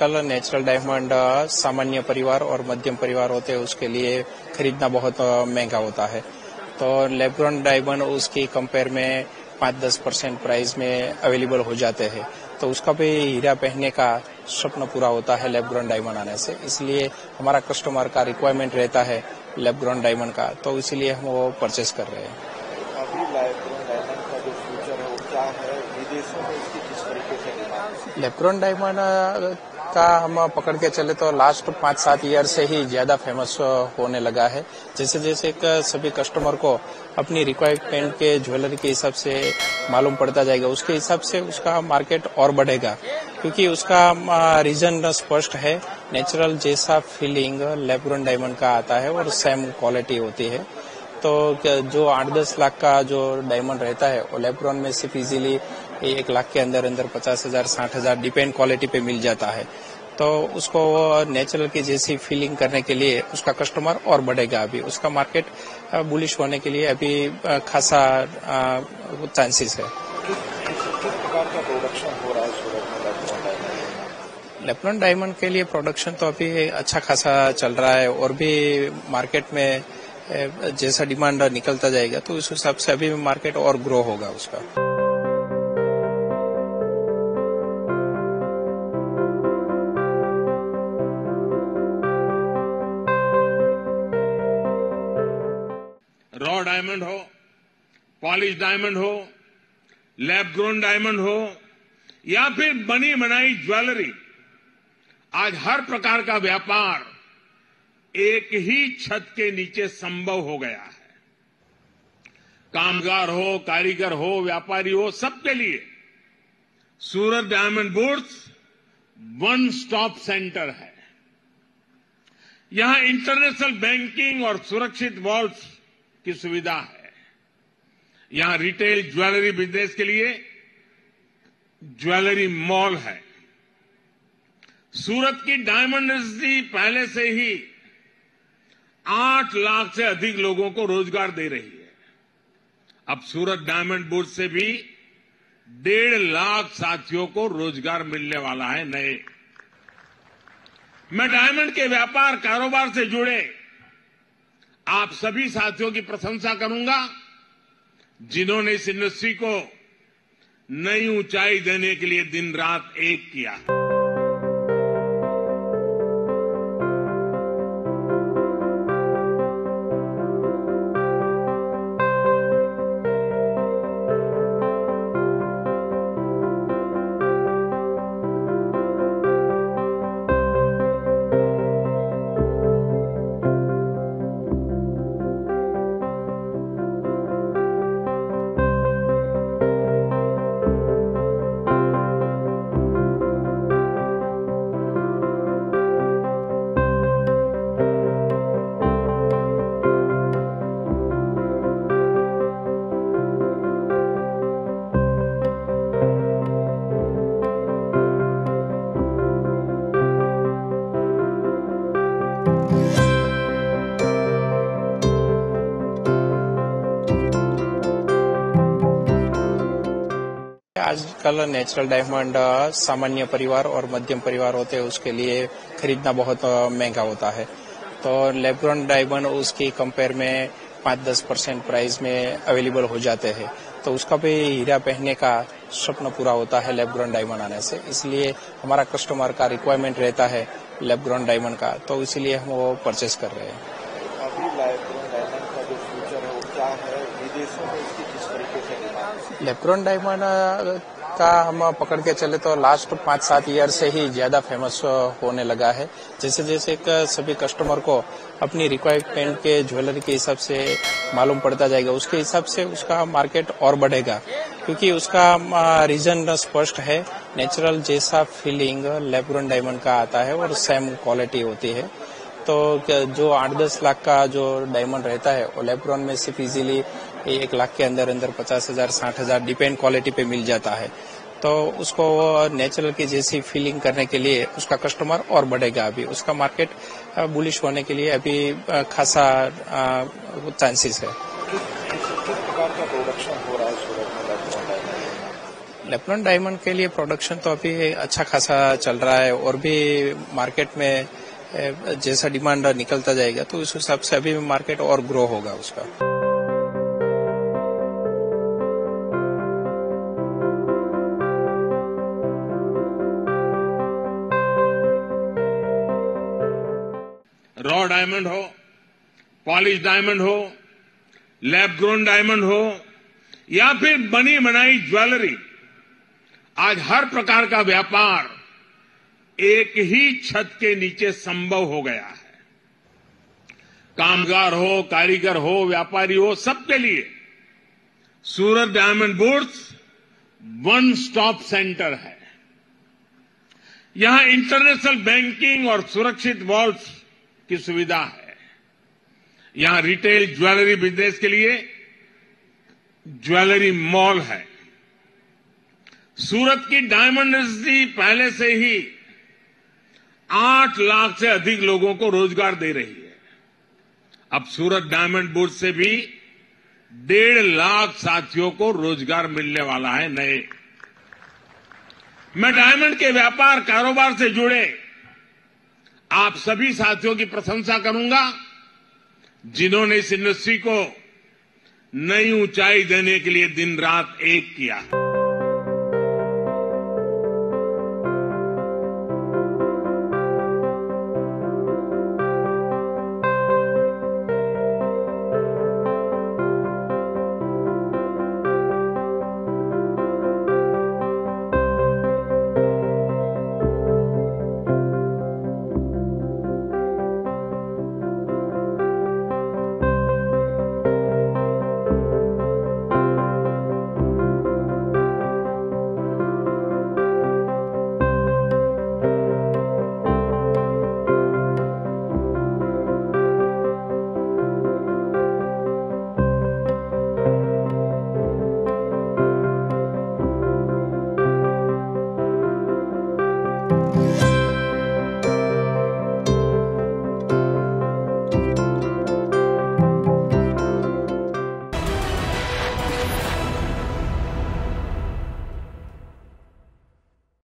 आजकल natural diamond सामान्य परिवार और मध्यम परिवार होते हैं उसके लिए खरीदना बहुत महंगा होता है। तो लैब ग्रोन डायमंड उसकी कंपेयर में 5-10% प्राइस में अवेलेबल हो जाते हैं। तो उसका भी हीरा पहनने का स्वप्न पूरा होता है लैब ग्रोन डायमंड आने से। इसलिए हमारा कस्टमर का रिक्वायरमेंट रहता है लैब ग्रोन डायमंड का, तो इसीलिए हम वो परचेस कर रहे हैं। अभी लैब ग्रोन डायमंड का जो फ्यूचर है वो क्या है, विदेशों में इसकी किस तरीके से डिमांड? लैब ग्रोन डायमंड का हम पकड़ के चले तो लास्ट 5-7 ईयर से ही ज्यादा फेमस होने लगा है। जैसे जैसे सभी कस्टमर को अपनी रिक्वायरमेंट के ज्वेलरी के हिसाब से मालूम पड़ता जाएगा, उसके हिसाब से उसका मार्केट और बढ़ेगा, क्योंकि उसका रीजन स्पष्ट है। नेचुरल जैसा फीलिंग लैब ग्रोन डायमंड का आता है और सेम क्वालिटी होती है। तो जो 8-10 लाख का जो डायमंड रहता है वो लैब ग्रोन में सिर्फ इजीली 1 लाख के अंदर 50,000 60,000 डिपेंड क्वालिटी पे मिल जाता है। तो उसको नेचुरल की जैसी फीलिंग करने के लिए उसका कस्टमर और बढ़ेगा। अभी उसका मार्केट बुलिश होने के लिए अभी खासा चांसेस है। किस प्रकार का प्रोडक्शन हो रहा है सूरत में lab grown diamond? Lab grown diamond के लिए प्रोडक्शन तो अभी अच्छा खासा चल रहा है और भी मार्केट में जैसा डिमांड निकलता जाएगा तो उस हिसाब से अभी मार्केट और ग्रो होगा उसका। रॉ डायमंड हो, पॉलिश डायमंड हो, लैब ग्रोन डायमंड हो या फिर बनी बनाई ज्वेलरी, आज हर प्रकार का व्यापार एक ही छत के नीचे संभव हो गया है। कामगार हो, कारीगर हो, व्यापारी हो, सबके लिए Surat diamond bourse one stop centre है। यहां इंटरनेशनल बैंकिंग और सुरक्षित वॉल्ट्स की सुविधा है। यहां रिटेल ज्वेलरी बिजनेस के लिए ज्वेलरी मॉल है। सूरत की डायमंड इंडस्ट्री पहले से ही 8 लाख से अधिक लोगों को रोजगार दे रही है। अब सूरत डायमंड बुर्स से भी 1.5 लाख साथियों को रोजगार मिलने वाला है नए। मैं डायमंड के व्यापार कारोबार से जुड़े आप सभी साथियों की प्रशंसा करूंगा, जिन्होंने इस इंडस्ट्री को नई ऊंचाई देने के लिए दिन रात एक किया। आजकल नेचुरल डायमंड सामान्य परिवार और मध्यम परिवार होते हैं उसके लिए खरीदना बहुत महंगा होता है। तो लैब ग्रोन डायमंड उसकी कंपेयर में 5-10% प्राइस में अवेलेबल हो जाते हैं। तो उसका भी हीरा पहनने का स्वप्न पूरा होता है लैब ग्रोन डायमंड आने से। इसलिए हमारा कस्टमर का रिक्वायरमेंट रहता है लैब ग्रोन डायमंड का, तो इसीलिए हम वो परचेस कर रहे हैं। अभी लैब ग्रोन डायमंड का जो फ्यूचर है वो क्या है, विदेशों में इसकी किस तरीके से डिमांड? लैब ग्रोन डायमंड का हम पकड़ के चले तो लास्ट 5-7 ईयर से ही ज्यादा फेमस होने लगा है। जैसे जैसे सभी कस्टमर को अपनी रिक्वायरमेंट के ज्वेलरी के हिसाब से मालूम पड़ता जाएगा, उसके हिसाब से उसका मार्केट और बढ़ेगा, क्योंकि उसका रीजन स्पष्ट है। नेचुरल जैसा फीलिंग लैब ग्रोन डायमंड का आता है और सेम क्वालिटी होती है। तो जो 8-10 लाख का जो डायमंड रहता है वो लैब ग्रोन में सिर्फ इजीली 1 लाख के अंदर 50,000 60,000 डिपेंड क्वालिटी पे मिल जाता है। तो उसको नेचुरल की जैसी फीलिंग करने के लिए उसका कस्टमर और बढ़ेगा। अभी उसका मार्केट बुलिश होने के लिए अभी खासा चांसेस है। किस प्रकार का प्रोडक्शन हो रहा है सूरत में lab grown diamond? Lebanon diamond के लिए प्रोडक्शन तो अभी अच्छा खासा चल रहा है और भी मार्केट में जैसा डिमांड निकलता जाएगा तो उस हिसाब से अभी मार्केट और ग्रो होगा उसका। रॉ डायमंड हो, पॉलिश डायमंड हो, लैब ग्रोन डायमंड हो या फिर बनी बनाई ज्वेलरी, आज हर प्रकार का व्यापार एक ही छत के नीचे संभव हो गया है। कामगार हो, कारीगर हो, व्यापारी हो, सबके लिए Surat diamond bourse one stop centre है। यहां इंटरनेशनल बैंकिंग और सुरक्षित वॉल्ट की सुविधा है। यहां रिटेल ज्वेलरी बिजनेस के लिए ज्वेलरी मॉल है। सूरत की डायमंड इंडस्ट्री पहले से ही 8 लाख से अधिक लोगों को रोजगार दे रही है। अब सूरत डायमंड बुर्स से भी 1.5 लाख साथियों को रोजगार मिलने वाला है नए। मैं डायमंड के व्यापार कारोबार से जुड़े आप सभी साथियों की प्रशंसा करूंगा जिन्होंने इस इंडस्ट्री को नई ऊंचाई देने के लिए दिन रात एक किया।